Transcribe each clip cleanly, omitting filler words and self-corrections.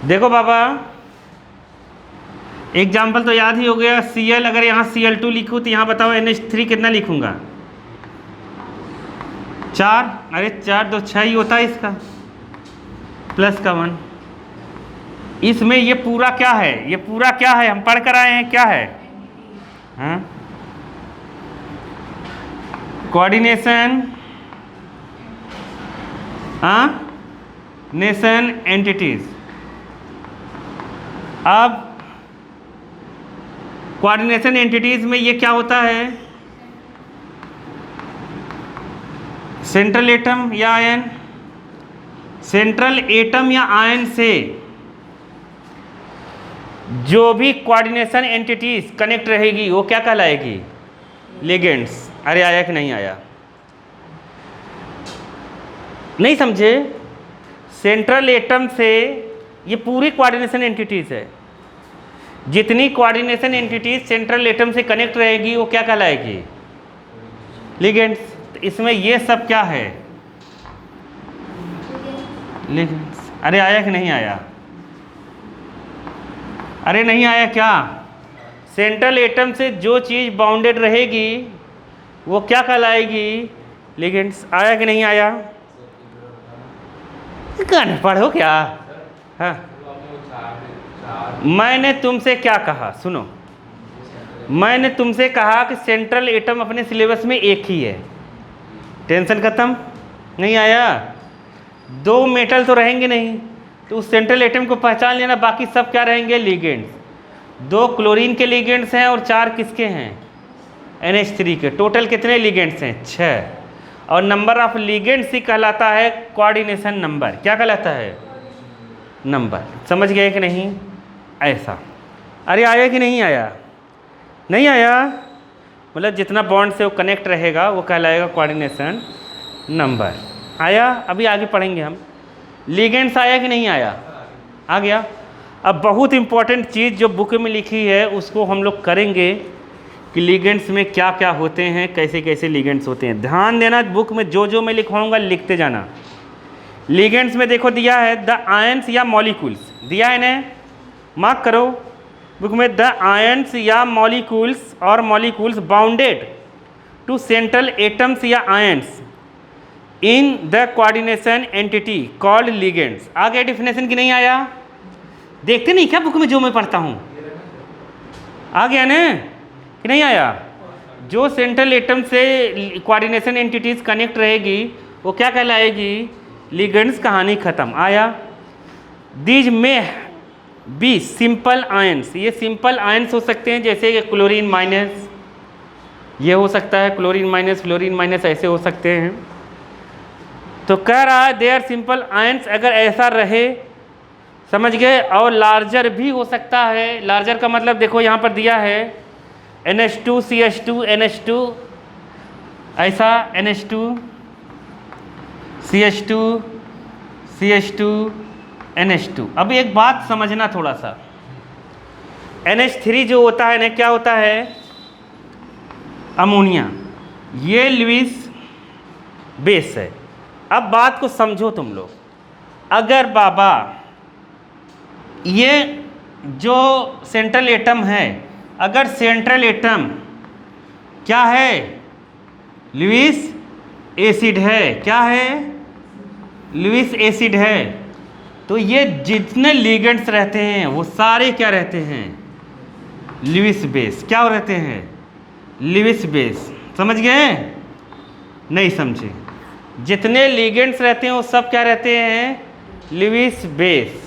देखो बाबा, एग्जाम्पल तो याद ही हो गया। Cl, अगर यहाँ Cl2 लिखूँ तो यहाँ बताओ NH3 कितना लिखूँगा? 4। अरे 4 तो 6 ही होता है इसका, प्लस का 1। इसमें ये पूरा क्या है? ये पूरा क्या है? हम पढ़ कर आए हैं, क्या है? हाँ, कोऑर्डिनेशन नेशन एंटिटीज। अब कोऑर्डिनेशन एंटिटीज में ये क्या होता है? सेंट्रल एटम या आयन, सेंट्रल एटम या आयन से जो भी कोऑर्डिनेशन एंटिटीज कनेक्ट रहेगी वो क्या कहलाएगी? लिगेंड्स। अरे आया कि नहीं आया? नहीं समझे? सेंट्रल एटम से ये पूरी कोऑर्डिनेशन एंटिटीज है। जितनी कोऑर्डिनेशन एंटिटीज सेंट्रल एटम से कनेक्ट रहेगी वो क्या कहलाएगी? लिगेंड्स। तो इसमें ये सब क्या है? लिगेंड्स। अरे आया कि नहीं आया? अरे नहीं आया क्या? सेंट्रल एटम से जो चीज़ बाउंडेड रहेगी वो क्या कहलाएगी? लिगेंड्स। आया कि नहीं आया? गाने पढ़ो क्या? हाँ, मैंने तुमसे क्या कहा? सुनो, मैंने तुमसे कहा कि सेंट्रल एटम अपने सिलेबस में एक ही है। टेंशन खत्म। नहीं आया? 2 मेटल तो रहेंगे नहीं, तो उस सेंट्रल एटम को पहचान लेना। बाकी सब क्या रहेंगे? लिगेंड्स। 2 क्लोरीन के लिगेंड्स हैं और 4 किसके हैं? NH3 के। टोटल कितने लिगेंड्स हैं? 6। और नंबर ऑफ लिगेंड्स ही कहलाता है कोऑर्डिनेशन नंबर। क्या कहलाता है? नंबर। समझ गए कि नहीं? ऐसा। अरे आया कि नहीं आया? नहीं आया? मतलब जितना बॉन्ड से वो कनेक्ट रहेगा वो कहलाएगा कोऑर्डिनेशन नंबर। आया? अभी आगे पढ़ेंगे हम। लिगेंड्स आया कि नहीं आया? आ गया। अब बहुत इंपॉर्टेंट चीज़ जो बुक में लिखी है उसको हम लोग करेंगे कि लिगेंड्स में क्या क्या होते हैं, कैसे कैसे लिगेंड्स होते हैं। ध्यान देना, बुक में जो जो मैं लिखवाऊंगा लिखते जाना। लिगेंड्स में देखो दिया है द आयन्स या मॉलिक्यूल्स, दिया है ना, मार्क करो बुक में। द आयन्स या मॉलिक्यूल्स और molecules bounded to central atoms या ions in the coordination entity called ligands. आ गया डिफिनेशन कि नहीं आया? देखते नहीं क्या बुक में जो मैं पढ़ता हूँ? आ गया ना कि नहीं आया? जो सेंट्रल एटम से कोऑर्डिनेशन एंटिटीज कनेक्ट रहेगी वो क्या कहलाएगी? लिगेंड्स। कहानी खत्म। आया? दीज में बी सिंपल आयन्स। ये सिंपल आयन्स हो सकते हैं, जैसे कि क्लोरीन माइनस, ये हो सकता है क्लोरीन माइनस, ऐसे हो सकते हैं। तो कह रहा है दे आर सिंपल आयन्स। अगर ऐसा रहे, समझ गए? और लार्जर भी हो सकता है। लार्जर का मतलब देखो यहाँ पर दिया है NH2 CH2 NH2, ऐसा NH2 CH2 CH2 NH2। अब एक बात समझना थोड़ा सा, NH3 जो होता है ना, क्या होता है? अमोनिया। ये लुईस बेस है। अब बात को समझो तुम लोग। अगर बाबा ये जो सेंट्रल एटम है, अगर सेंट्रल एटम क्या है? लुईस एसिड है। क्या है? लुईस एसिड है। तो ये जितने लिगेंड्स रहते हैं वो सारे क्या रहते हैं? Lewis base. क्या रहते हैं? Lewis base. समझ गए? नहीं समझे? जितने लिगेंड्स रहते हैं वो सब क्या रहते हैं? Lewis base.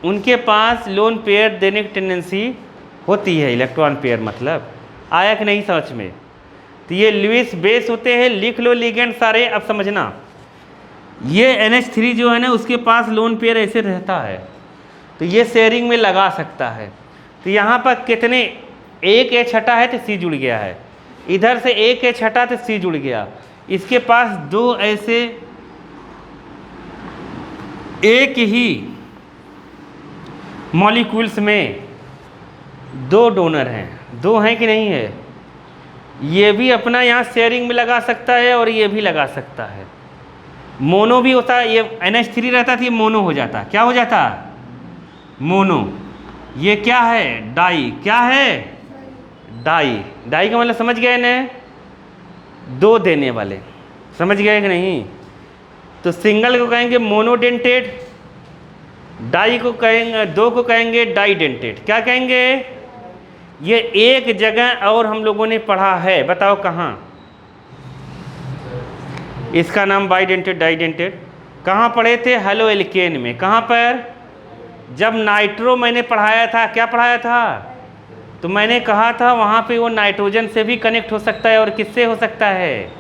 उनके पास लोन पेयर देने की टेंडेंसी होती है, इलेक्ट्रॉन पेयर मतलब। आया कि नहीं समझ में? तो ये लुईस बेस होते हैं। लिख लो लिगेंड सारे। अब समझना, ये NH3 जो है ना, उसके पास लोन पेयर ऐसे रहता है, तो ये शेयरिंग में लगा सकता है। तो यहाँ पर कितने? एक H हटा है तो C जुड़ गया है, इधर से एक H हटा तो C जुड़ गया। इसके पास 2 ऐसे एक ही मॉलिक्यूल्स में 2 डोनर हैं। 2 हैं कि नहीं है? ये भी अपना यहाँ शेयरिंग में लगा सकता है और ये भी लगा सकता है। मोनो भी होता है। ये NH3 रहता था, ये मोनो हो जाता। क्या हो जाता? मोनो। ये क्या है? डाई। क्या है? डाई। डाई का मतलब समझ गए ना, दो देने वाले, समझ गए कि नहीं? तो सिंगल को कहेंगे मोनोडेंटेड, डाई को कहेंगे, दो को कहेंगे डाईडेंटेड। क्या कहेंगे? ये एक जगह और हम लोगों ने पढ़ा है, बताओ कहाँ? इसका नाम बाईडेंटेड डाईडेंटेड। कहाँ पढ़े थे? हेलो एल्केन में। कहाँ पर? जब नाइट्रो मैंने पढ़ाया था। क्या पढ़ाया था? तो मैंने कहा था वहाँ पे वो नाइट्रोजन से भी कनेक्ट हो सकता है, और किससे हो सकता है?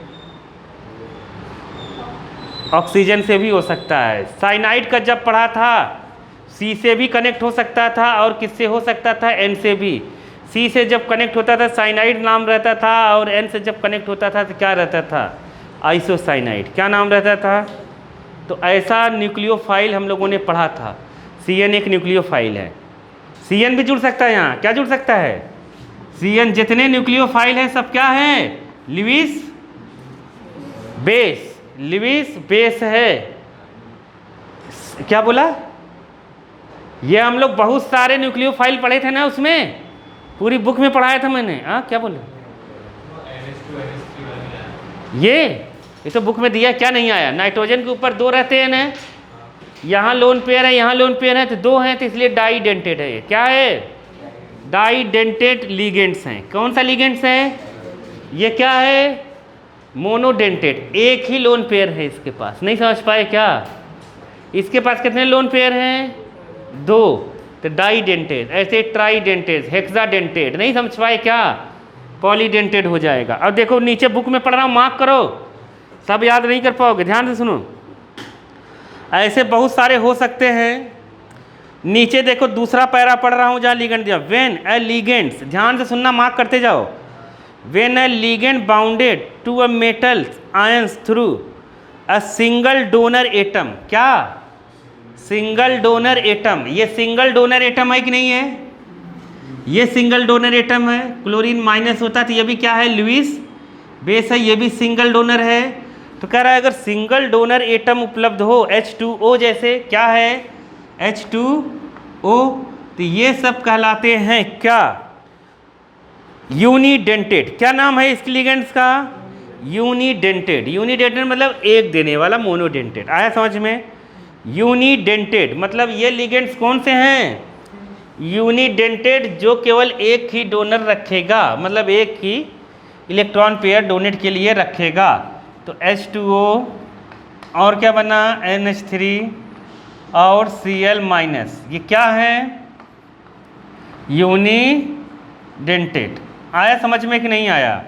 ऑक्सीजन से भी हो सकता है। साइनाइड का जब पढ़ा था, सी से भी कनेक्ट हो सकता था, और किससे हो सकता था? एन से भी। सी से जब कनेक्ट होता था साइनाइड नाम रहता था, और एन से जब कनेक्ट होता था तो क्या रहता था? आइसोसाइनाइड। क्या नाम रहता था? तो ऐसा न्यूक्लियोफाइल हम लोगों ने पढ़ा था। CN एक न्यूक्लियोफाइल है। CN भी जुड़ सकता है यहाँ। क्या जुड़ सकता है? CN जितने न्यूक्लियोफाइल हैं सब क्या है? Lewis base. लिविस बेस है। क्या बोला? ये हम लोग बहुत सारे न्यूक्लियोफाइल पढ़े थे ना, उसमें पूरी बुक में पढ़ाया था मैंने। हाँ क्या बोले? ये तो बुक में दिया, क्या नहीं आया? नाइट्रोजन के ऊपर दो रहते हैं ना, यहाँ लोन पेयर है, यहाँ लोन पेयर है, तो दो हैं, तो इसलिए डाईडेंटेड है। क्या है? डाईडेंटेड लिगेंड्स हैं। कौन सा लिगेंड्स है? ये क्या है? मोनोडेंटेड। एक ही लोन पेयर है इसके पास। नहीं समझ पाए क्या? इसके पास कितने लोन पेयर हैं? दो। तो डाईडेंटेड। ऐसे ट्राईडेंटेड, हेक्साडेंटेड। नहीं समझ पाए क्या? पॉलीडेंटेड हो जाएगा। अब देखो नीचे बुक में पढ़ रहा हूँ, मार्क करो, सब याद नहीं कर पाओगे, ध्यान से सुनो। ऐसे बहुत सारे हो सकते हैं। नीचे देखो दूसरा पैरा पढ़ रहा हूँ जहाँ लिगेंड दिया। व्हेन ए लिगेंड्स, ध्यान से सुनना, मार्क करते जाओ। When a ligand bounded to a metal ions through a single donor atom. क्या? Single donor atom. ये सिंगल डोनर एटम है कि नहीं है? ये सिंगल डोनर एटम है। क्लोरीन माइनस होता तो ये भी क्या है? लुईस बेस है। ये भी सिंगल डोनर है। तो कह रहा है अगर सिंगल डोनर एटम उपलब्ध हो, H2O जैसे, क्या है? H2O, तो ये सब कहलाते हैं क्या? यूनिडेंटेड। क्या नाम है इस लिगेंड्स का? यूनिडेंटेड। यूनिडेंटेड मतलब एक देने वाला, मोनोडेंटेड। आया समझ में? यूनिडेंटेड मतलब ये लिगेंड्स कौन से हैं? यूनिडेंटेड, जो केवल एक ही डोनर रखेगा, मतलब एक ही इलेक्ट्रॉन पेयर डोनेट के लिए रखेगा। तो H2O और क्या बना? NH3 और Cl माइनस। ये क्या है? यूनिडेंटेड। आया समझ में कि नहीं आया?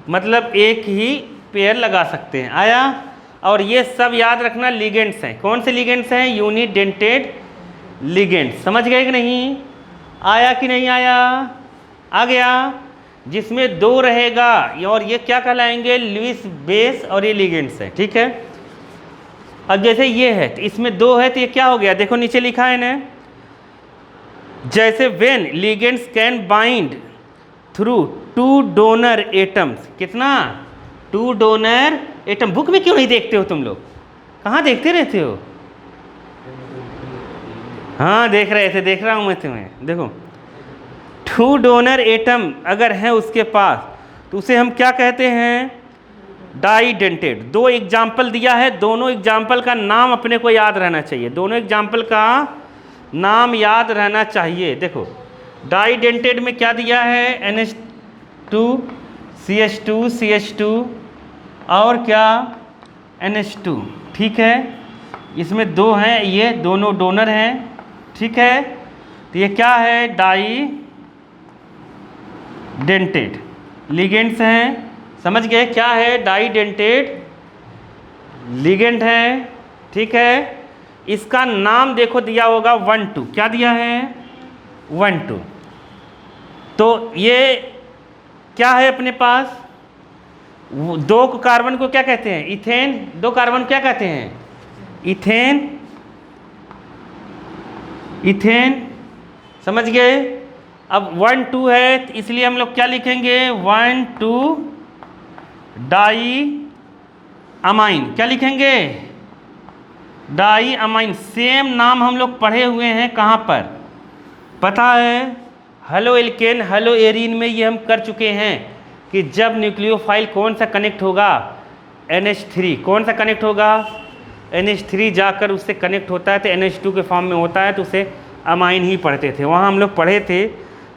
मतलब एक ही पेयर लगा सकते हैं। आया? और ये सब याद रखना लिगेंड्स हैं। कौन से लिगेंड्स हैं? Unidentate ligands. समझ गए कि नहीं? आया कि नहीं आया? आ गया। जिसमें दो रहेगा, और ये क्या कहलाएंगे? लुईस बेस, और ये लिगेंड्स है। ठीक है। अब जैसे ये है तो इसमें दो है, तो ये क्या हो गया? देखो नीचे लिखा है ना, जैसे when ligands can bind through two donor atoms. कितना? Two donor atom. बुक में क्यों नहीं देखते हो तुम लोग? कहाँ देखते रहते हो? हाँ देख रहे थे, देख रहा हूँ मैं तुम्हें। देखो टू डोनर एटम अगर है उसके पास, तो उसे हम क्या कहते हैं? डाईडेंटेड। दो एग्जाम्पल दिया है, दोनों एग्जाम्पल का नाम अपने को याद रहना चाहिए। दोनों एग्जाम्पल का नाम याद रहना चाहिए। देखो डाईडेंटेड में क्या दिया है? NH2 CH2 CH2 और क्या? NH2। ठीक है। इसमें दो हैं, ये दोनों डोनर हैं। ठीक है। तो ये क्या है? डाईडेंटेड लिगेंड्स हैं। समझ गए क्या है? डाईडेंटेड लिगेंड है। ठीक है। इसका नाम देखो दिया होगा 1,2। क्या दिया है? 1,2। तो ये क्या है अपने पास? दो कार्बन को क्या कहते हैं? इथेन। दो कार्बन क्या कहते हैं? इथेन। इथेन। समझ गए? अब 1,2 है, तो इसलिए हम लोग क्या लिखेंगे? 1,2 डाई अमाइन। क्या लिखेंगे? Die amine. सेम नाम हम लोग पढ़े हुए हैं। कहाँ पर? पता है हेलो एल्केन हेलो एरीन में ये हम कर चुके हैं कि जब न्यूक्लियोफाइल कौन सा कनेक्ट होगा, NH3, कौन सा कनेक्ट होगा, NH3 जाकर उससे कनेक्ट होता है तो NH2 के फॉर्म में होता है, तो उसे अमाइन ही पढ़ते थे, वहाँ हम लोग पढ़े थे,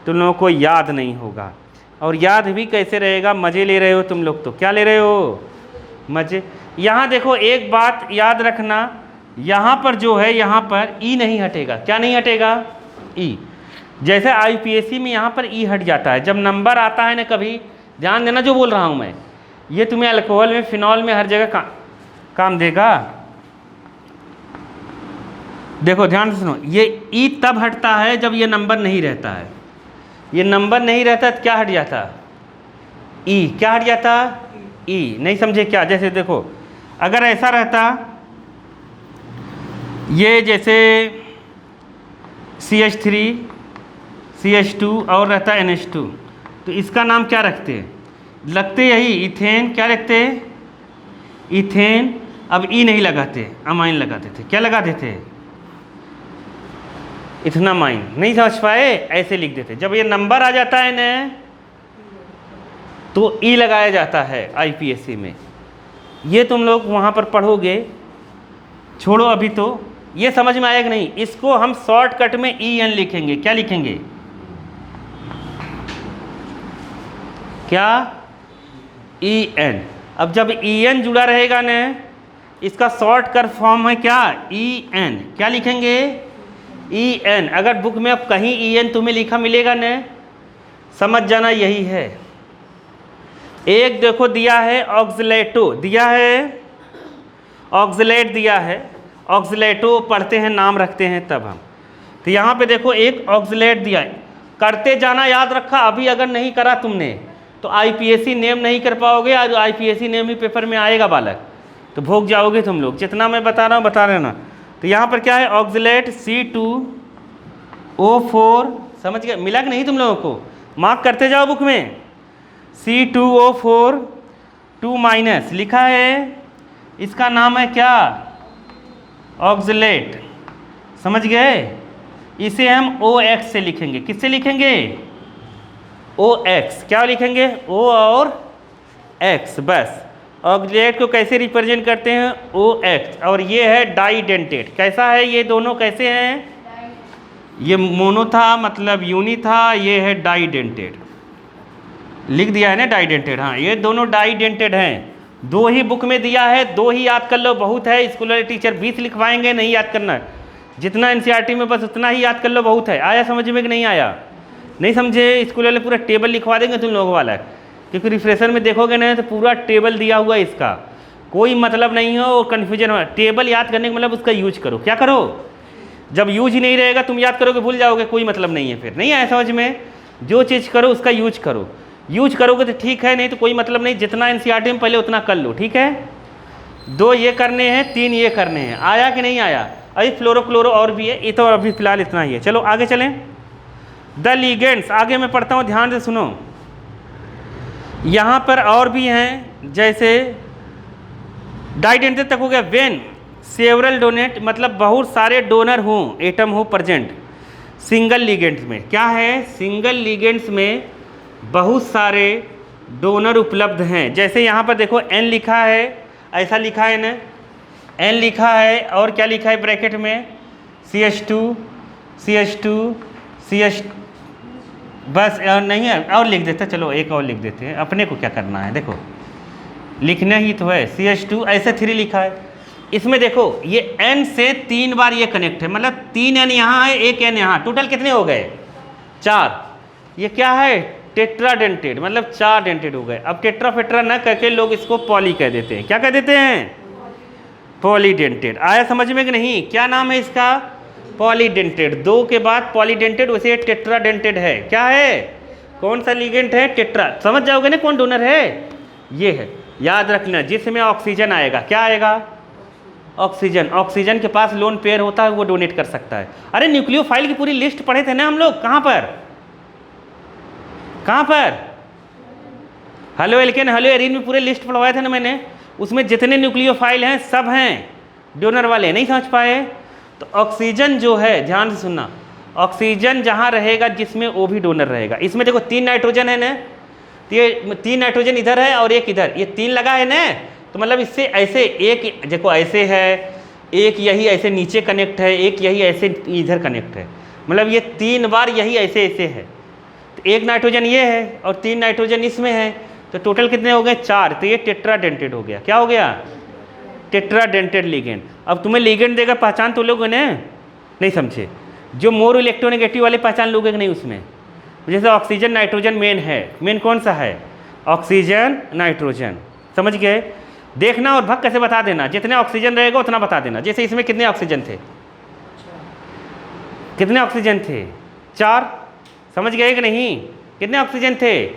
तुम लोगों को याद नहीं होगा। और याद भी कैसे रहेगा, मज़े ले रहे हो तुम लोग, तो क्या ले रहे हो, मज़े। यहाँ देखो एक बात याद रखना, यहाँ पर जो है यहाँ पर ई नहीं हटेगा, क्या नहीं हटेगा, ई। जैसे IUPAC में यहाँ पर ई हट जाता है जब नंबर आता है ना, कभी ध्यान देना जो बोल रहा हूँ मैं, ये तुम्हें अल्कोहल में, फिनॉल में, हर जगह काम देगा। देखो ध्यान से सुनो, ये ई तब हटता है जब ये नंबर नहीं रहता है, ये नंबर नहीं रहता तो क्या हट जाता, ई, क्या हट जाता, ई। नहीं समझे क्या, जैसे देखो अगर ऐसा रहता, ये जैसे CH3 CH2 और रहता NH2, तो इसका नाम क्या रखते, लगते यही इथेन, क्या रखते, इथेन। अब ई नहीं लगाते, अमाइन लगाते थे, क्या लगाते थे, इथेनामाइन। नहीं समझ पाए, ऐसे लिख देते। जब ये नंबर आ जाता है ना तो ई लगाया जाता है IUPAC में, ये तुम लोग वहाँ पर पढ़ोगे। छोड़ो अभी, तो ये समझ में आएगा नहीं, इसको हम शॉर्टकट में EN लिखेंगे, क्या लिखेंगे, क्या, EN। अब जब EN जुड़ा रहेगा ना, इसका शॉर्टकट फॉर्म है क्या, EN, क्या लिखेंगे, EN। अगर बुक में अब कहीं EN तुम्हें लिखा मिलेगा ना, समझ जाना यही है। एक देखो दिया है ऑक्सलेटो, दिया है ऑक्सलेट, दिया है ऑक्सलेटो, पढ़ते हैं नाम रखते हैं तब हम, तो यहाँ पे देखो एक ऑक्सलेट दिया है, करते जाना, याद रखा। अभी अगर नहीं करा तुमने तो IUPAC नेम नहीं कर पाओगे, और IUPAC नेम ही पेपर में आएगा बालक, तो भोग जाओगे तुम लोग। जितना मैं बता रहा हूँ बता रहना। तो यहाँ पर क्या है, ऑक्सलेट C2O4, समझ गए, मिला कि नहीं तुम लोगों को, मार्क करते जाओ बुक में। C2O4 2- लिखा है, इसका नाम है क्या, ऑक्सलेट, समझ गए। इसे हम OX से लिखेंगे, किससे लिखेंगे, OX, क्या लिखेंगे, O और X, बस। ऑक्सलेट को कैसे रिप्रेजेंट करते हैं, OX। और ये है डाइडेंटेड, कैसा है, ये दोनों कैसे हैं, ये मोनो था मतलब यूनी था, ये है डाइडेंटेड, लिख दिया है ना डाइडेंटेड, हाँ ये दोनों डाइडेंटेड हैं। दो ही बुक में दिया है, दो ही याद कर लो, बहुत है। स्कूल वाले टीचर 20 लिखवाएंगे, नहीं याद करना है, जितना NCERT में बस उतना ही याद कर लो, बहुत है। आया समझ में कि नहीं आया, नहीं समझे, स्कूल वाले पूरा टेबल लिखवा देंगे तुम लोगों वाला, क्योंकि रिफ्रेशर में देखोगे ना तो पूरा टेबल दिया हुआ है, इसका कोई मतलब नहीं हो और कन्फ्यूजन हो। टेबल याद करने का मतलब उसका यूज करो, क्या करो, जब यूज ही नहीं रहेगा तुम याद करोगे भूल जाओगे, कोई मतलब नहीं है, फिर नहीं आया समझ में। जो चीज़ करो उसका यूज करो, यूज करोगे तो ठीक है, नहीं तो कोई मतलब नहीं। जितना NCERT में पहले उतना कर लो, ठीक है। 2 ये करने हैं, 3 ये करने हैं। आया कि नहीं आया, अभी फ्लोरो और भी है, ये तो अभी फिलहाल इतना ही है। चलो आगे चलें। द लिगेंड्स, आगे मैं पढ़ता हूँ, ध्यान से सुनो। यहाँ पर और भी हैं, जैसे डाइडेंटेड तक हो गया। वेन सेवरल डोनेट, मतलब बहुत सारे डोनर हों, एटम हो प्रेजेंट सिंगल लिगेंड्स में। क्या है, सिंगल लिगेंड्स में बहुत सारे डोनर उपलब्ध हैं। जैसे यहाँ पर देखो N लिखा है, ऐसा लिखा है ना, N लिखा है, और क्या लिखा है ब्रैकेट में, CH2 बस, और नहीं है, और लिख देते, चलो एक और लिख देते हैं, अपने को क्या करना है, देखो लिखना ही तो है। CH2 ऐसे 3 लिखा है। इसमें देखो ये N से 3 बार ये कनेक्ट है, मतलब 3 N यहाँ है, 1 N यहाँ, टोटल कितने हो गए, 4। ये क्या है, टेट्राडेंटेड, मतलब 4 डेंटेड हो गए। अब टेट्राफेट्रा न कहके लोग इसको पॉली कह देते हैं, क्या कह देते हैं, पॉलीडेंटेड। आया समझ में कि नहीं, क्या नाम है इसका, पॉलीडेंटेड। 2 के बाद पॉलीडेंटेड, वैसे टेट्राडेंटेड है। क्या है, कौन सा लिगेंड है, टेट्रा। समझ जाओगे ना कौन डोनर है, ये है, याद रखना। जिसमें ऑक्सीजन आएगा, क्या आएगा, ऑक्सीजन। ऑक्सीजन के पास लोन पेयर होता है, वो डोनेट कर सकता है। अरे न्यूक्लियोफाइल की पूरी लिस्ट पढ़े थे ना हम लोग, कहाँ पर हेलो एल्केन हेलो एरीन में पूरे लिस्ट पढ़वाए थे ना मैंने। उसमें जितने न्यूक्लियोफाइल हैं सब हैं डोनर वाले, नहीं समझ पाए। तो ऑक्सीजन जो है, ध्यान से सुनना, ऑक्सीजन जहाँ रहेगा जिसमें वो भी डोनर रहेगा। इसमें देखो 3 नाइट्रोजन है ना, तो ये 3 नाइट्रोजन इधर है और एक इधर, ये 3 लगा है ना, तो मतलब इससे ऐसे एक देखो ऐसे है, एक यही ऐसे नीचे कनेक्ट है, एक यही ऐसे इधर कनेक्ट है, मतलब ये 3 बार यही ऐसे ऐसे है। तो एक नाइट्रोजन ये है और 3 नाइट्रोजन इसमें है, तो टोटल कितने हो गए 4, तो ये टेट्राडेंटेड हो गया। क्या हो गया? Tetradentate ligand. अब तुम्हें लिगेंड देगा, पहचान तो लोगे ना? नहीं समझे? जो मोर इलेक्ट्रोनेगेटिव वाले पहचान लोगे कि नहीं उसमें? जैसे ऑक्सीजन नाइट्रोजन मेन है, मेन कौन सा है? Oxygen nitrogen. समझ गए? देखना और भग कैसे बता देना, जितने ऑक्सीजन रहेगा उतना बता देना। जैसे इसमें कितने ऑक्सीजन थे? कितने ऑक्सीजन थे? 4। समझ गए कि नहीं? कितने ऑक्सीजन थे?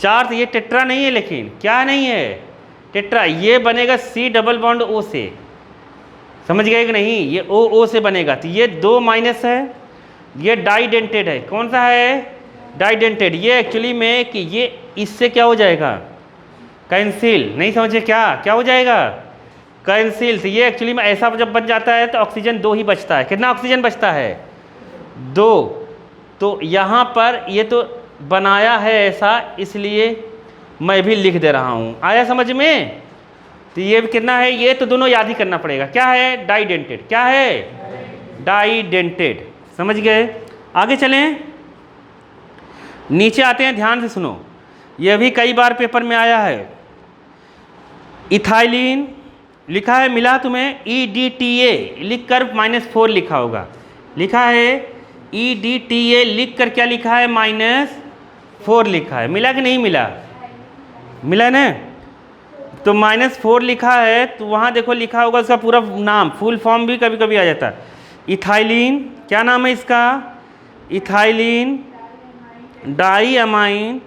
4। तो ये टेट्रा नहीं है, लेकिन क्या नहीं है? टेट्रा। ये बनेगा C डबल बॉन्ड O से। समझ गए कि नहीं? ये O से बनेगा, तो ये 2 माइनस है, ये डाइडेंटेड है। कौन सा है? डाइडेंटेड। ये एक्चुअली में कि ये इससे क्या हो जाएगा? कैंसिल। नहीं समझे? क्या हो जाएगा? कैंसिल। तो ये एक्चुअली में ऐसा जब बन जाता है तो ऑक्सीजन 2 ही बचता है। कितना ऑक्सीजन बचता है? 2। तो यहाँ पर ये तो बनाया है ऐसा, इसलिए मैं भी लिख दे रहा हूँ। आया समझ में? तो ये कितना है? ये तो दोनों याद ही करना पड़ेगा। क्या है? डाइडेंटेड। क्या है? डाइडेंटेड। समझ गए? आगे चलें, नीचे आते हैं, ध्यान से सुनो। यह भी कई बार पेपर में आया है। इथाइलिन लिखा है, मिला तुम्हें? EDTA लिख कर -4 लिखा होगा। लिखा है EDTA लिख कर क्या लिखा है? -4 लिखा है। मिला कि नहीं मिला? मिला ना? तो -4 लिखा है, तो वहाँ देखो लिखा होगा उसका पूरा नाम, फुल फॉर्म भी कभी कभी आ जाता है। इथाइलिन, क्या नाम है इसका? इथाइलिन डाईअमाइन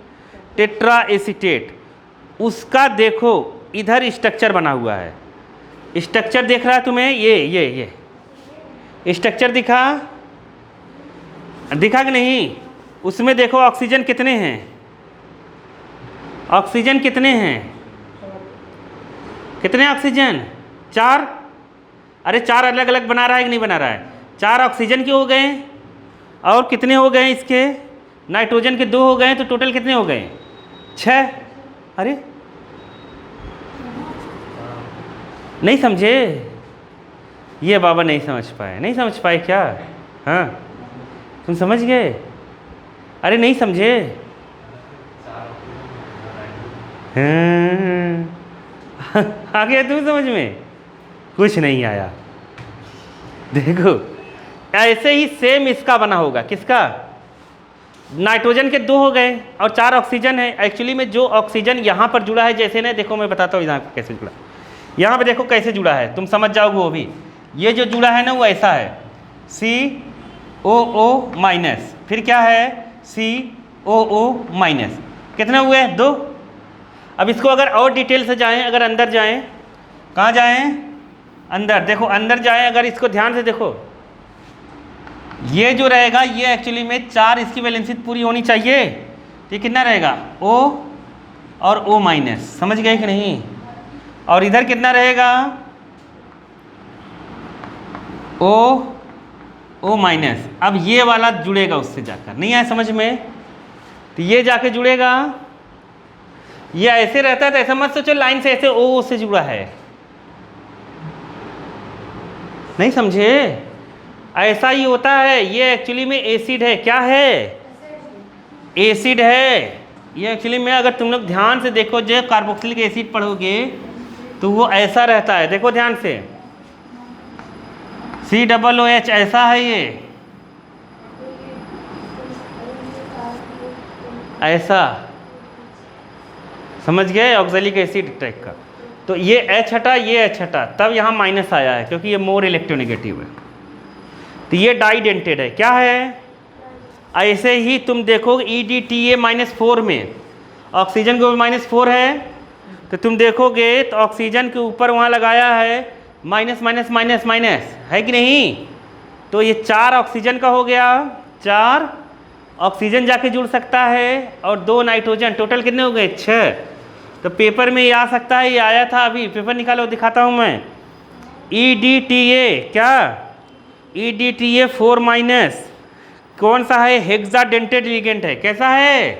टेट्राएसीटेट। उसका देखो इधर स्ट्रक्चर बना हुआ है। स्ट्रक्चर देख रहा है तुम्हें? ये स्ट्रक्चर दिखा कि नहीं? उसमें देखो ऑक्सीजन कितने हैं? ऑक्सीजन कितने हैं? कितने ऑक्सीजन? 4। अरे 4 अलग अलग बना रहा है कि नहीं बना रहा है? 4 ऑक्सीजन के हो गए, और कितने हो गए इसके? नाइट्रोजन के 2 हो गए, तो टोटल कितने हो गए? 6। अरे नहीं समझे? ये बाबा नहीं समझ पाए। नहीं समझ पाए क्या? हाँ, तुम समझ गए? अरे नहीं समझे? हाँ। आ गया तुम समझ में? कुछ नहीं आया। देखो ऐसे ही सेम इसका बना होगा। किसका? नाइट्रोजन के 2 हो गए और 4 ऑक्सीजन है। एक्चुअली में जो ऑक्सीजन यहाँ पर जुड़ा है, जैसे ना देखो मैं बताता हूँ यहाँ पर कैसे जुड़ा। यहाँ पे देखो कैसे जुड़ा है, तुम समझ जाओगे वो भी। ये जो जुड़ा है ना वो ऐसा है, COO-, फिर क्या है? COO-। कितने हुए? 2। अब इसको अगर और डिटेल से जाएं, अगर अंदर जाएं, कहाँ जाएं? अंदर। देखो अंदर जाएं, अगर इसको ध्यान से देखो, ये जो रहेगा ये एक्चुअली में 4 इसकी वैलेंसी पूरी होनी चाहिए। तो ये कितना रहेगा? O और O-। समझ गए कि नहीं? और इधर कितना रहेगा? O-। अब ये वाला जुड़ेगा उससे जाकर। नहीं आया समझ में? तो ये जाके जुड़ेगा। ये ऐसे रहता है तो ऐसा मत सोचो लाइन से ऐसे O से जुड़ा है। नहीं समझे? ऐसा ही होता है। ये एक्चुअली में एसिड है। क्या है? एसिड है। ये एक्चुअली में अगर तुम लोग ध्यान से देखो, जो कार्बोक्सिलिक एसिड पढ़ोगे तो वो ऐसा रहता है। देखो ध्यान से, COOH ऐसा है, ये ऐसा। समझ गए? ऑक्सैलिक एसिड टाइप का। तो ये H हटा, ये H हटा, तब यहाँ माइनस आया है क्योंकि ये मोर इलेक्ट्रोनेगेटिव है। तो ये डाइडेंटेड है। क्या है? ऐसे ही तुम देखो EDTA -4 में ऑक्सीजन के ऊपर -4 है, तो तुम देखोगे तो ऑक्सीजन के ऊपर वहाँ लगाया है माइनस है कि नहीं? तो ये 4 ऑक्सीजन का हो गया। 4 ऑक्सीजन जाके जुड़ सकता है और 2 नाइट्रोजन, टोटल कितने हो गए? 6। तो पेपर में ये आ सकता है, ये आया था अभी, पेपर निकालो दिखाता हूँ मैं। EDTA क्या? EDTA 4- कौन सा है? हेक्साडेंटेड लिगेंड है। कैसा है?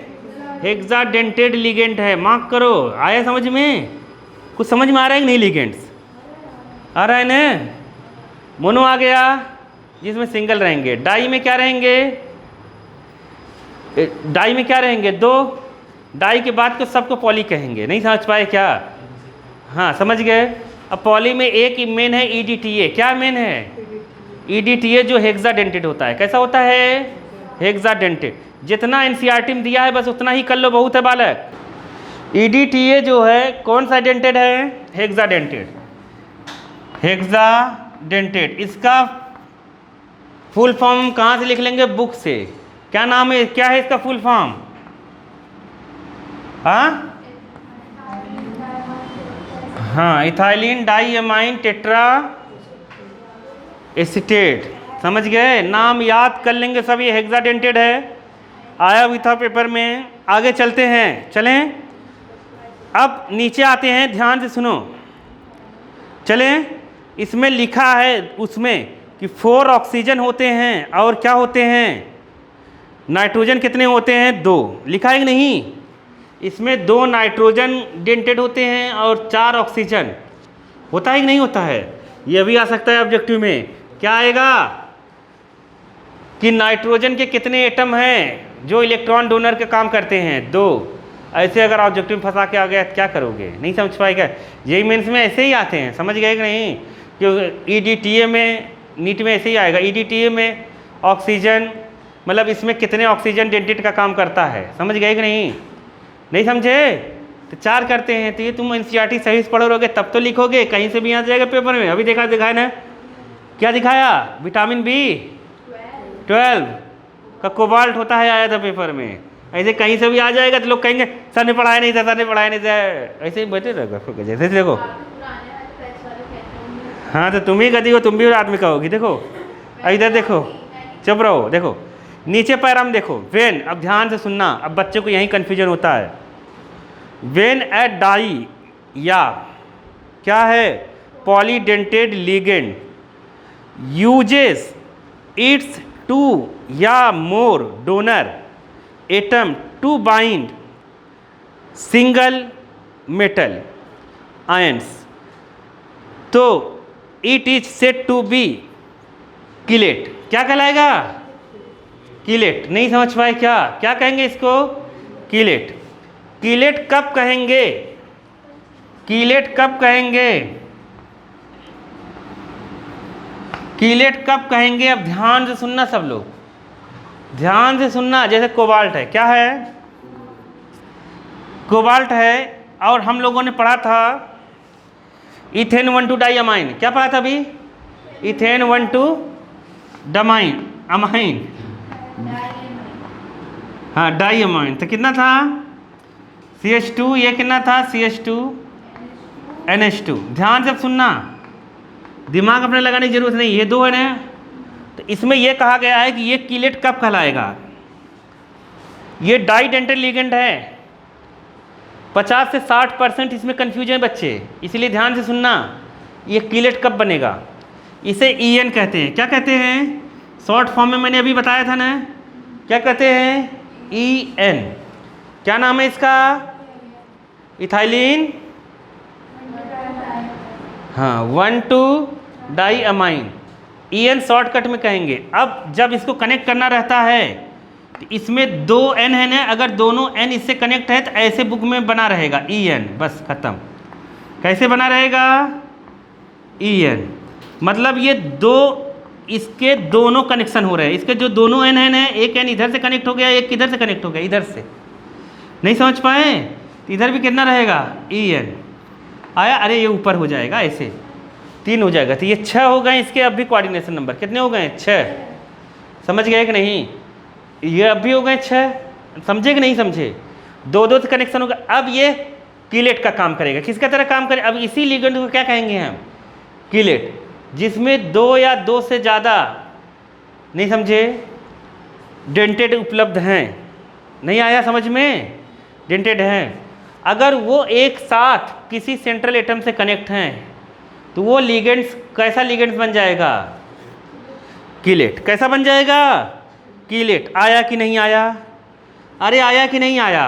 हेक्साडेंटेड लिगेंड है। मार्क करो। आया समझ में? कुछ समझ में आ रहा है कि नहीं? लिगेंड्स आ रहा है ना? मोनो आ गया जिसमें सिंगल रहेंगे। डाई में क्या रहेंगे? डाई में क्या रहेंगे? 2। डाई के बाद को सबको पॉली कहेंगे। नहीं समझ पाए क्या? हाँ समझ गए। अब पॉली में एक मेन है EDTA। क्या मेन है? EDTA जो हेक्साडेंटेड होता है। कैसा होता है? हेक्साडेंटेड। जितना NCERT में दिया है बस उतना ही कर लो, बहुत है बालक। EDTA जो है कौन सा डेंटेड है? हेक्साडेंटेड। हेक्साडेंटेड। इसका फुल फॉर्म कहाँ से लिख लेंगे? बुक से। क्या नाम है? क्या है इसका फुल फॉर्म? हाँ, इथाइलिन डाइअमाइन टेट्रा एसीटेट। समझ गए? नाम याद कर लेंगे सब। ये हेक्साडेंटेड है, आया भी था पेपर में। आगे चलते हैं, चलें। अब नीचे आते हैं, ध्यान से सुनो। चलें, इसमें लिखा है उसमें कि 4 ऑक्सीजन होते हैं और क्या होते हैं? नाइट्रोजन कितने होते हैं? 2। लिखा है कि नहीं? इसमें 2 नाइट्रोजन डेंटेड होते हैं और 4 ऑक्सीजन। होता है कि नहीं होता है? यह भी आ सकता है ऑब्जेक्टिव में। क्या आएगा कि नाइट्रोजन के कितने एटम हैं जो इलेक्ट्रॉन डोनर के काम करते हैं? 2। ऐसे अगर ऑब्जेक्टिव में फंसा के आ गया तो क्या करोगे? नहीं समझ पाएगा। जेईई मेंस में ऐसे ही आते हैं, समझ गए कि नहीं? कि EDTA में, नीट में ऐसे ही आएगा। EDTA में ऑक्सीजन, मतलब इसमें कितने ऑक्सीजन डेंटेड का काम करता है। समझ गए कि नहीं? नहीं समझे? तो 4 करते हैं। तो ये तुम NCERT सही से पढ़ोगे तब तो लिखोगे, कहीं से भी आ जाएगा पेपर में। अभी दिखाया ना, क्या दिखाया? विटामिन B12 का कोबाल्ट होता है, आया था पेपर में। ऐसे कहीं से भी आ जाएगा तो लोग कहेंगे सर ने पढ़ाया नहीं था, सर ने पढ़ाया नहीं था। ऐसे ही बैठे रहेगा जैसे। देखो, हाँ तो तुम ही गधी हो, तुम भी रात में कहोगी। देखो इधर देखो, चुप रहो। देखो नीचे पैराम देखो, वेन। अब ध्यान से सुनना, अब बच्चे को यही कन्फ्यूजन होता है। वेन ए डाई या क्या है? पॉलीडेंटेड लिगेंड यूजेस इट्स 2 या more donor atom to bind single metal ions, तो it is said to be chelate. क्या कहलाएगा? कीलेट। नहीं समझ पाए क्या? क्या कहेंगे इसको? कीलेट। कीलेट कब कहेंगे? कीलेट कब कहेंगे? कीलेट कब कहेंगे? अब ध्यान से सुनना सब लोग, ध्यान से सुनना। जैसे कोबाल्ट है, क्या है? कोबाल्ट है। और हम लोगों ने पढ़ा था इथेन 1,2 डाइअमाइन। क्या पढ़ा था अभी? इथेन 1,2 डामाइन अमाइन, हाँ डाइअमाइन। तो कितना था? CH2। ये कितना था? CH2 NH2। ध्यान से सुनना, दिमाग अपने लगाने की जरूरत नहीं। ये 2 है ना, तो इसमें यह कहा गया है कि ये कीलेट कब कहलाएगा? ये डाइडेंटेड लिगेंड है। 50 से 60% इसमें कन्फ्यूजन है बच्चे, इसलिए ध्यान से सुनना। ये कीलेट कब बनेगा? इसे EN कहते हैं। क्या कहते हैं? शॉर्ट फॉर्म में मैंने अभी बताया था ना, क्या कहते हैं? EN। क्या नाम है इसका? इथाइलिन, हाँ 1,2 डाइअमाइन। EN शॉर्टकट में कहेंगे। अब जब इसको कनेक्ट करना रहता है तो इसमें 2 N है ना, अगर दोनों N इससे कनेक्ट है तो ऐसे बुक में बना रहेगा EN, बस खत्म। कैसे बना रहेगा? EN। मतलब ये 2, इसके दोनों कनेक्शन हो रहे हैं। इसके जो दोनों N है ना, एक N इधर से कनेक्ट हो गया, एक किधर से कनेक्ट हो गया? इधर से। नहीं समझ पाए? तो इधर भी कितना रहेगा? EN आया। अरे ये ऊपर हो जाएगा, ऐसे 3 हो जाएगा। तो ये 6 हो गए इसके। अब भी कोऑर्डिनेशन नंबर कितने हो गए? 6। समझ गए कि नहीं? ये अब भी हो गए 6। समझे कि नहीं समझे? 2 से कनेक्शन होगा। अब ये कीलेट का काम करेगा। किसका तरह काम करेगा? अब इसी लिगेंड को क्या कहेंगे हम? कीलेट। जिसमें 2 या 2 से ज़्यादा, नहीं समझे, डेंटेड उपलब्ध हैं। नहीं आया समझ में? डेंटेड हैं। अगर वो एक साथ किसी सेंट्रल एटम से कनेक्ट हैं तो वो लिगेंड्स, कैसा लिगेंड्स बन जाएगा? कीलेट। कैसा बन जाएगा? कीलेट आया कि नहीं आया? अरे आया कि नहीं आया?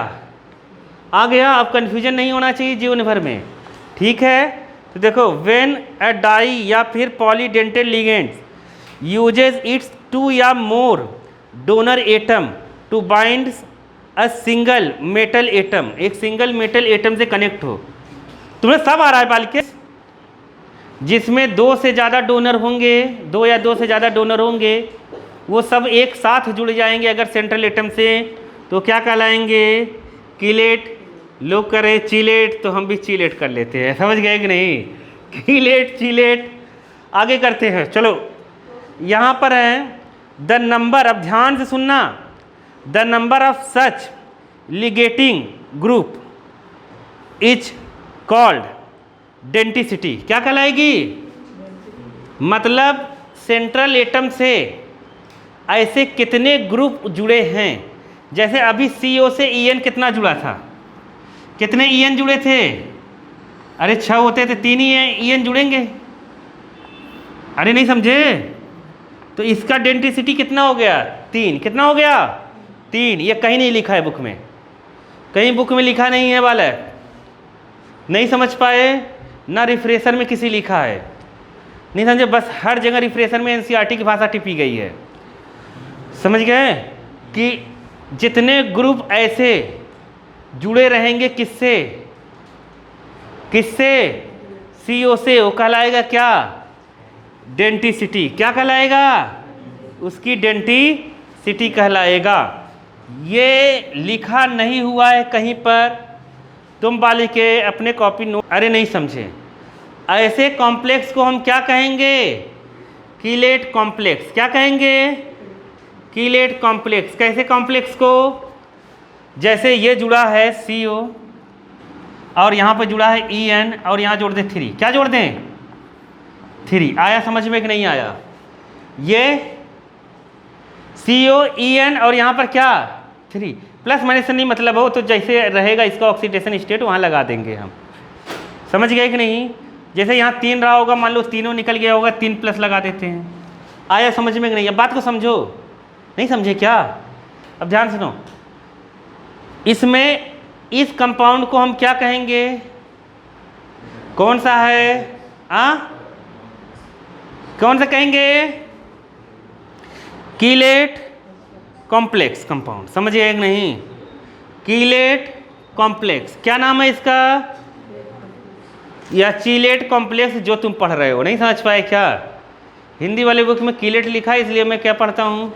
आ गया। अब कन्फ्यूजन नहीं होना चाहिए जीवन भर में, ठीक है। तो देखो, व्हेन अ डाई या फिर पॉलीडेंटेड लिगेंड्स यूजेज इट्स 2 या more donor atom to bind a single metal atom, एक सिंगल मेटल एटम से कनेक्ट हो। तुम्हें सब आ रहा है बालिके? जिसमें 2 से ज़्यादा डोनर होंगे, 2 या 2 से ज़्यादा डोनर होंगे, वो सब एक साथ जुड़ जाएंगे अगर सेंट्रल एटम से, तो क्या कहलाएंगे? कीलेट। लोग करें चीलेट तो हम भी चीलेट कर लेते हैं, समझ गए कि नहीं? कीलेट चीलेट। आगे करते हैं, चलो। यहाँ पर है द नंबर, अब ध्यान से सुनना, the number of such ligating group is called denticity. क्या कहलाएगी? मतलब सेंट्रल एटम से ऐसे कितने ग्रुप जुड़े हैं। जैसे अभी CO से EN कितना जुड़ा था? कितने EN जुड़े थे? अरे 6 होते थे, 3 ही EN जुड़ेंगे। अरे नहीं समझे? तो इसका डेंटिसिटी कितना हो गया? 3। कितना हो गया? 3। ये कहीं नहीं लिखा है बुक में, कहीं बुक में लिखा नहीं है बालक। नहीं समझ पाए ना? रिफ्रेशर में किसी लिखा है? नहीं समझे? बस हर जगह रिफ्रेशर में NCERT की भाषा टिपी गई है। समझ गए कि जितने ग्रुप ऐसे जुड़े रहेंगे किससे? किससे? CO से, वो कहलाएगा क्या? डेंटिसिटी। क्या कहलाएगा? उसकी डेंटिसिटी कहलाएगा। ये लिखा नहीं हुआ है कहीं पर, तुम बालिके अपने कॉपी नोट। अरे नहीं समझे? ऐसे कॉम्प्लेक्स को हम क्या कहेंगे? Chelate complex. क्या कहेंगे? Chelate complex. कैसे कॉम्प्लेक्स को? जैसे ये जुड़ा है CO और यहाँ पर जुड़ा है EN और यहाँ जोड़ दें 3। क्या जोड़ दें? 3। आया समझ में कि नहीं आया? ये CO EN और यहाँ पर क्या? 3। प्लस माइनस से नहीं मतलब हो, तो जैसे रहेगा इसका ऑक्सीडेशन स्टेट वहाँ लगा देंगे हम। समझ गए कि नहीं? जैसे यहाँ 3 रहा होगा, मान लो तीनों निकल गया होगा, 3 प्लस लगा देते हैं। आया समझ में कि नहीं? अब बात को समझो। नहीं समझे क्या? अब ध्यान सुनो। इसमें इस कंपाउंड को हम क्या कहेंगे? कौन सा है? कौन सा कहेंगे? Chelate complex compound. समझिए कि नहीं? Chelate complex. क्या नाम है इसका? या चीलेट कॉम्प्लेक्स जो तुम पढ़ रहे हो। नहीं समझ पाए क्या? हिंदी वाले बुक में कीलेट लिखा है, इसलिए मैं क्या पढ़ता हूँ?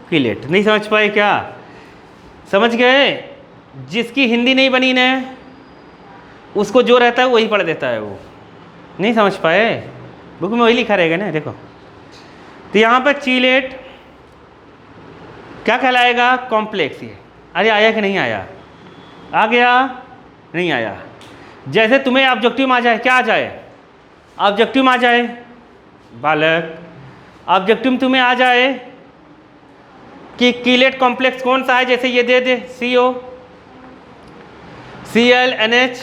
कीलेट। नहीं समझ पाए क्या? समझ गए? जिसकी हिंदी नहीं बनी ना, उसको जो रहता है वही पढ़ देता है वो। नहीं समझ पाए? बुक में वही लिखा रहेगा ना, देखो। तो यहाँ पर चीलेट क्या कहलाएगा? कॉम्प्लेक्स। ये अरे आया कि नहीं आया? आ गया? नहीं आया? जैसे तुम्हें ऑब्जेक्टिव में आ जाए, क्या आ जाए? ऑब्जेक्टिव में आ जाए बालक, ऑब्जेक्टिव में तुम्हें आ जाए कि कीलेट कॉम्प्लेक्स कौन सा है। जैसे ये दे दे CO ClNH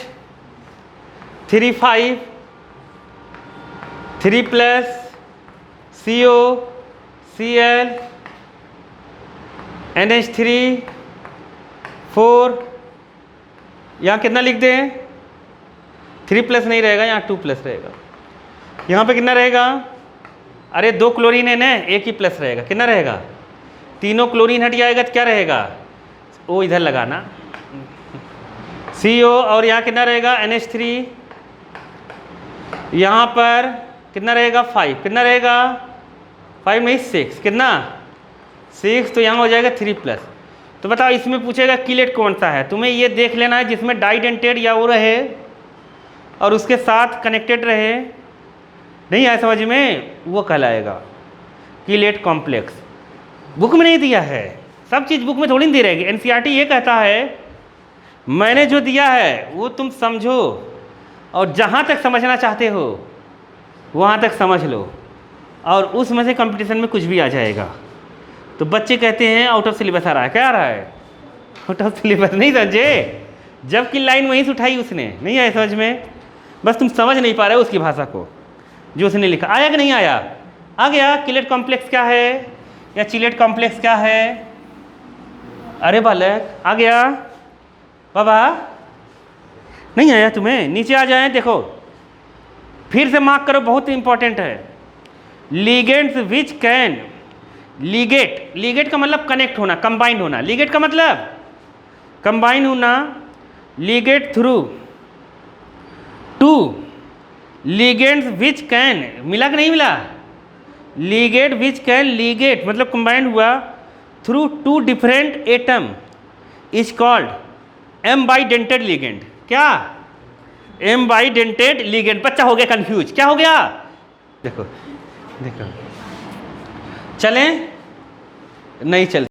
3 3+ CO Cl NH3 4। यहाँ कितना लिख दें? 3+ नहीं रहेगा, यहाँ 2+ रहेगा। यहाँ पे कितना रहेगा? अरे 2 क्लोरीन है ना, एक ही प्लस रहेगा। कितना रहेगा? तीनों क्लोरीन हट जाएगा तो क्या रहेगा? ओ इधर लगाना CO और यहाँ कितना रहेगा? NH3। यहाँ पर कितना रहेगा? 5। कितना रहेगा? 5 नहीं 6। कितना? 6। तो यहाँ हो जाएगा 3+। तो बताओ इसमें पूछेगा कीलेट कौन सा है। तुम्हें ये देख लेना है जिसमें डाइडेंटेड या वो रहे और उसके साथ कनेक्टेड रहे। नहीं आया समझ में? वो कहलाएगा कीलेट कॉम्प्लेक्स। बुक में नहीं दिया है, सब चीज़ बुक में थोड़ी नहीं दी रहेगी। NCERT ये कहता है मैंने जो दिया है वो तुम समझो, और जहाँ तक समझना चाहते हो वहाँ तक समझ लो, और उसमें से कंपटीशन में कुछ भी आ जाएगा। तो बच्चे कहते हैं आउट ऑफ सिलेबस आ रहा है। क्या आ रहा है? Out of syllabus. नहीं समझे? जबकि लाइन वहीं से उठाई उसने। नहीं आया समझ में? बस तुम समझ नहीं पा रहे हो उसकी भाषा को जो उसने लिखा। आया कि नहीं आया? आ गया। कीलेट कॉम्प्लेक्स क्या है या चीलेट कॉम्प्लेक्स क्या है? अरे बालक आ गया बाबा, नहीं आया तुम्हें? नीचे आ जाए, देखो फिर से मार्क करो, बहुत इंपॉर्टेंट है। Ligands which can, ligate, ligate का मतलब कनेक्ट होना, कंबाइंड होना, लीगेट का मतलब कंबाइन होना, ligate through two ligands which can, मिला कि नहीं मिला? लीगेट विच कैन लीगेट मतलब कंबाइंड हुआ through two different atom is called am bidentate ligand. क्या? Am bidentate ligand. बच्चा हो गया कंफ्यूज, क्या हो गया? देखो देखो, चलें नहीं चलते।